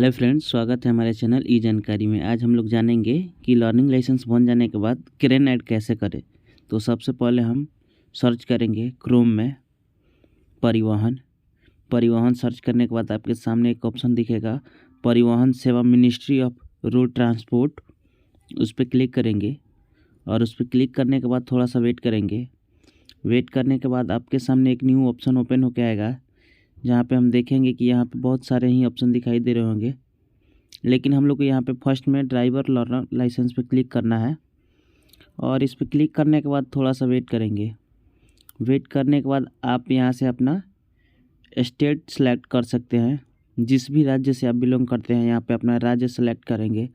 Hello friends, स्वागत है हमारे चैनल ई जानकारी में। आज हम लोग जानेंगे कि लर्निंग लाइसेंस बन जाने के बाद क्रेन ऐड कैसे करें। तो सबसे पहले हम सर्च करेंगे क्रोम में परिवहन सर्च करने के बाद आपके सामने एक ऑप्शन दिखेगा परिवहन सेवा, मिनिस्ट्री ऑफ रोड ट्रांसपोर्ट। उस पर क्लिक करेंगे और उस पर क्लिक करने के बाद थोड़ा सा वेट करेंगे। वेट करने के बाद आपके सामने एक न्यू ऑप्शन ओपन होकर आएगा, जहाँ पे हम देखेंगे कि यहाँ पे बहुत सारे ही ऑप्शन दिखाई दे रहे होंगे, लेकिन हम लोग को यहाँ पे फर्स्ट में ड्राइवर लर्नर लाइसेंस पे क्लिक करना है। और इस पे क्लिक करने के बाद थोड़ा सा वेट करेंगे। वेट करने के बाद आप यहाँ से अपना स्टेट सेलेक्ट कर सकते हैं। जिस भी राज्य से आप बिलोंग करते हैं, यहाँ पे अपना राज्य सेलेक्ट करेंगे।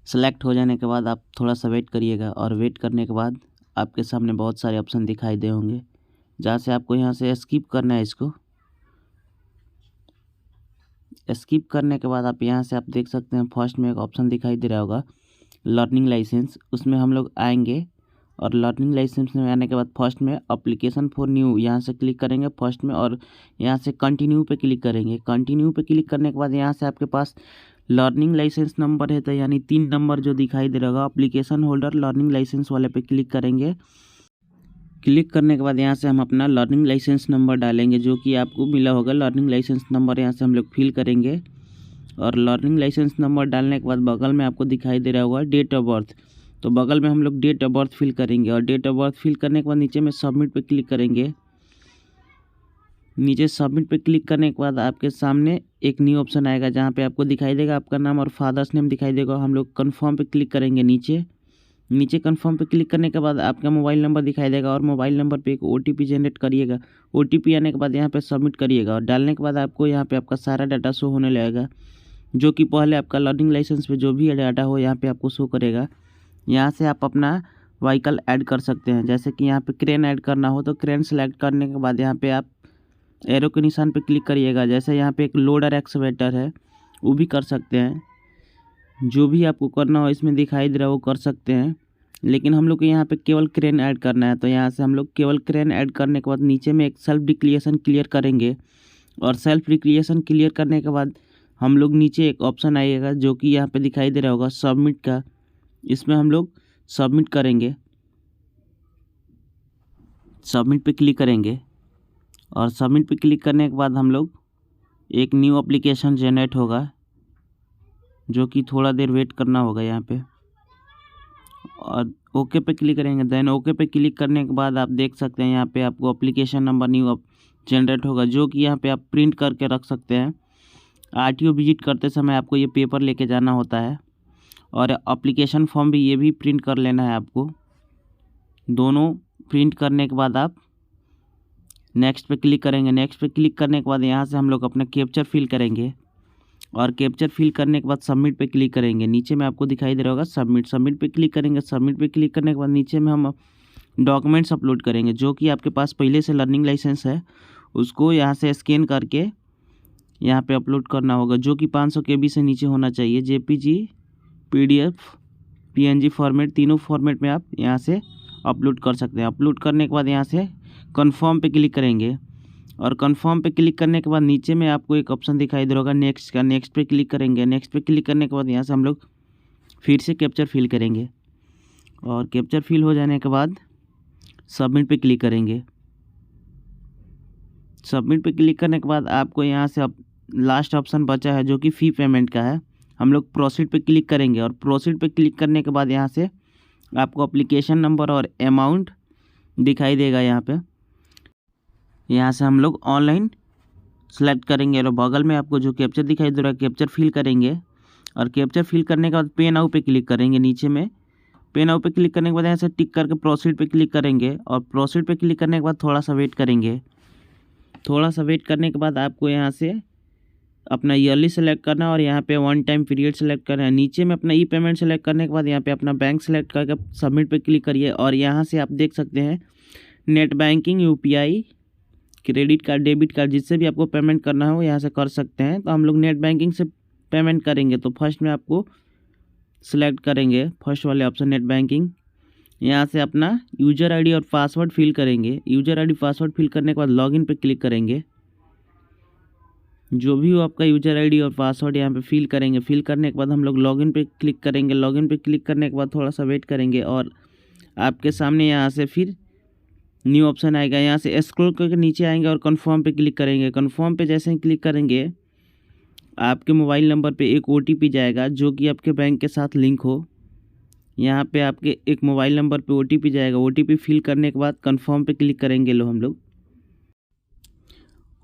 सेलेक्ट हो जाने के बाद आप थोड़ा सा वेट करिएगा और वेट करने के बाद आपके सामने बहुत सारे ऑप्शन दिखाई दे होंगे, जहाँ से आपको यहाँ से स्किप करना है। इसको स्किप करने के बाद आप यहाँ से आप देख सकते हैं फर्स्ट में एक ऑप्शन दिखाई दे रहा होगा लर्निंग लाइसेंस। उसमें हम लोग आएंगे और लर्निंग लाइसेंस में आने के बाद फर्स्ट में एप्लीकेशन फॉर न्यू यहाँ से क्लिक करेंगे फर्स्ट में, और यहाँ से कंटिन्यू पे क्लिक करेंगे। कंटिन्यू पे क्लिक करने के बाद यहाँ से आपके पास लर्निंग लाइसेंस नंबर है, तो यानी 3 नंबर जो दिखाई दे रहा होगा एप्लीकेशन होल्डर लर्निंग लाइसेंस वाले पे क्लिक करेंगे। क्लिक करने के बाद यहाँ से हम अपना लर्निंग लाइसेंस नंबर डालेंगे, जो कि आपको मिला होगा लर्निंग लाइसेंस नंबर। यहाँ से हम लोग फिल करेंगे और लर्निंग लाइसेंस नंबर डालने के बाद बगल में आपको दिखाई दे रहा होगा डेट ऑफ बर्थ, तो बगल में हम लोग डेट ऑफ बर्थ फिल करेंगे। और डेट ऑफ बर्थ फिल करने के बाद नीचे में सबमिट पे क्लिक करेंगे। नीचे सबमिट पे क्लिक करने के बाद आपके सामने एक न्यू ऑप्शन आएगा, जहाँ पे आपको दिखाई देगा आपका नाम और फादर्स नेम दिखाई देगा। हम लोग कन्फर्म पे क्लिक करेंगे। नीचे कन्फर्म पे क्लिक करने के बाद आपका मोबाइल नंबर दिखाई देगा और मोबाइल नंबर पे एक OTP जनरेट करिएगा। OTP आने के बाद यहाँ पे सबमिट करिएगा और डालने के बाद आपको यहाँ पे आपका सारा डाटा शो होने लगेगा, जो कि पहले आपका लर्निंग लाइसेंस पे जो भी डाटा हो यहाँ पे आपको शो करेगा। यहाँ से आप अपना व्हीकल ऐड कर सकते हैं। जैसे कि यहाँ पे क्रेन ऐड करना हो तो क्रेन सेलेक्ट करने के बाद यहाँ पे आप एरो के निशान पे क्लिक करिएगा। जैसे यहाँ पे एक लोडर एक्सवेटर है, वो भी कर सकते हैं। जो भी आपको करना हो इसमें दिखाई दे रहा है वो कर सकते हैं, लेकिन हम लोग को यहाँ पे केवल क्रेन ऐड करना है। तो यहाँ से हम लोग केवल क्रेन ऐड करने के बाद नीचे में एक सेल्फ डिक्लेरेशन क्लियर करेंगे। और सेल्फ डिक्लेरेशन क्लियर करने के बाद हम लोग नीचे एक ऑप्शन आइएगा, जो कि यहाँ पे दिखाई दे रहा होगा सबमिट का। इसमें हम लोग सबमिट करेंगे, सबमिट पे क्लिक करेंगे और सबमिट पे क्लिक करने के बाद हम लोग एक न्यू एप्लीकेशन जनरेट होगा, जो कि थोड़ा देर वेट करना होगा यहाँ पे। और ओके पे क्लिक करेंगे। देन ओके पे क्लिक करने के बाद आप देख सकते हैं यहाँ पे आपको एप्लीकेशन नंबर न्यू जनरेट होगा, जो कि यहाँ पे आप प्रिंट करके रख सकते हैं। RTO विजिट करते समय आपको ये पेपर लेके जाना होता है, और एप्लीकेशन फॉर्म भी ये भी प्रिंट कर लेना है आपको। दोनों प्रिंट करने के बाद आप नेक्स्ट पे क्लिक करेंगे। नेक्स्ट पे क्लिक करने के बाद यहाँ से हम लोग अपना कैप्चर फिल करेंगे और कैप्चर फिल करने के बाद सबमिट पे क्लिक करेंगे। नीचे में आपको दिखाई दे रहा होगा सबमिट पे क्लिक करेंगे। सबमिट पे क्लिक करने के बाद नीचे में हम डॉक्यूमेंट्स अपलोड करेंगे, जो कि आपके पास पहले से लर्निंग लाइसेंस है उसको यहाँ से स्कैन करके यहाँ पे अपलोड करना होगा, जो कि 500 KB से नीचे होना चाहिए। JPG, PDF, PNG फॉर्मेट, तीनों फॉर्मेट में आप यहाँ से अपलोड कर सकते हैं। अपलोड करने के बाद यहाँ से कन्फर्म पे क्लिक करेंगे और कन्फर्म पे क्लिक करने के बाद नीचे में आपको एक ऑप्शन दिखाई दे रहा होगा नेक्स्ट का। नेक्स्ट पे क्लिक करेंगे। नेक्स्ट पे क्लिक करने के बाद यहाँ से हम लोग फिर से कैप्चर फिल करेंगे और कैप्चर फिल हो जाने के बाद सबमिट पे क्लिक करेंगे। सबमिट पे क्लिक करने के बाद आपको यहाँ से अब लास्ट ऑप्शन बचा है, जो कि फ़ी पेमेंट का है। हम लोग प्रोसीड पे क्लिक करेंगे और प्रोसीड पे क्लिक करने के बाद यहाँ से आपको एप्लीकेशन नंबर और अमाउंट दिखाई देगा। यहाँ से हम लोग ऑनलाइन सेलेक्ट करेंगे और बगल में आपको जो कैप्चर दिखाई दे रहा है कैप्चर फिल करेंगे। और कैप्चर फिल करने के बाद पे नाउ पे क्लिक करेंगे। नीचे में पे नाउ पे क्लिक करने के बाद यहाँ से टिक करके प्रोसीड पे क्लिक करेंगे और प्रोसीड पे क्लिक करने के बाद थोड़ा सा वेट करेंगे। थोड़ा सा वेट करने के बाद आपको यहाँ से अपना ईयरली सेलेक्ट करना और यहाँ पे 1 टाइम पीरियड सेलेक्ट करना है। नीचे में अपना पेमेंट सेलेक्ट करने के बाद यहाँ पे अपना बैंक सेलेक्ट करके सबमिट पे क्लिक करिए। और यहाँ से आप देख सकते हैं net banking, UPI, credit card, debit card, जिससे भी आपको पेमेंट करना हो यहाँ से कर सकते हैं। तो हम लोग नेट बैंकिंग से पेमेंट करेंगे, तो फर्स्ट में आपको सेलेक्ट करेंगे फर्स्ट वाले ऑप्शन नेट बैंकिंग। यहाँ से अपना यूज़र ID और पासवर्ड फिल करेंगे। यूज़र ID पासवर्ड फिल करने के बाद लॉगिन पे क्लिक करेंगे। जो भी हो आपका यूज़र आईडी और पासवर्ड यहाँ पे फिल करेंगे। फिल करने के बाद हम लोग लॉगिन पे क्लिक करेंगे। लॉगिन पे क्लिक करने के बाद थोड़ा सा वेट करेंगे और आपके सामने यहाँ से फिर न्यू ऑप्शन आएगा। यहाँ से स्क्रॉल करके नीचे आएंगे और कन्फर्म पे क्लिक करेंगे। कन्फर्म पे जैसे ही क्लिक करेंगे आपके मोबाइल नंबर पे एक OTP जाएगा जो कि आपके बैंक के साथ लिंक हो। यहाँ पे आपके एक मोबाइल नंबर पे OTP जाएगा। OTP फिल करने के बाद कन्फर्म पे क्लिक करेंगे हम लोग।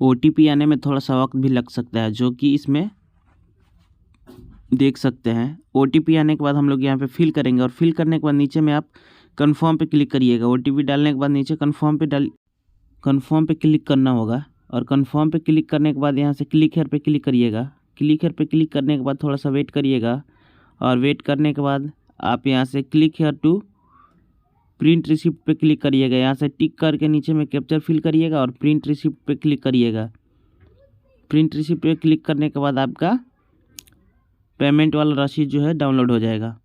OTP आने में थोड़ा सा वक्त भी लग सकता है, जो कि इसमें देख सकते हैं। OTP आने के बाद हम लोग यहाँ पे फिल करेंगे और फिल करने के बाद नीचे में आप कन्फर्म पे क्लिक करिएगा। OTP डालने के बाद नीचे कन्फर्म पे क्लिक करना होगा और कन्फर्म पे क्लिक करने के बाद यहाँ से क्लिक हेयर पे क्लिक करिएगा। क्लिक हेयर पे क्लिक करने के बाद थोड़ा सा वेट करिएगा और वेट करने के बाद आप यहाँ से click here to print receipt पे क्लिक करिएगा। यहाँ से टिक करके नीचे में कैप्चर फिल करिएगा और प्रिंट रिसिप्ट पे क्लिक करिएगा। प्रिंट रिसिप्ट पे क्लिक करने के बाद आपका पेमेंट वाला रसीद जो है डाउनलोड हो जाएगा।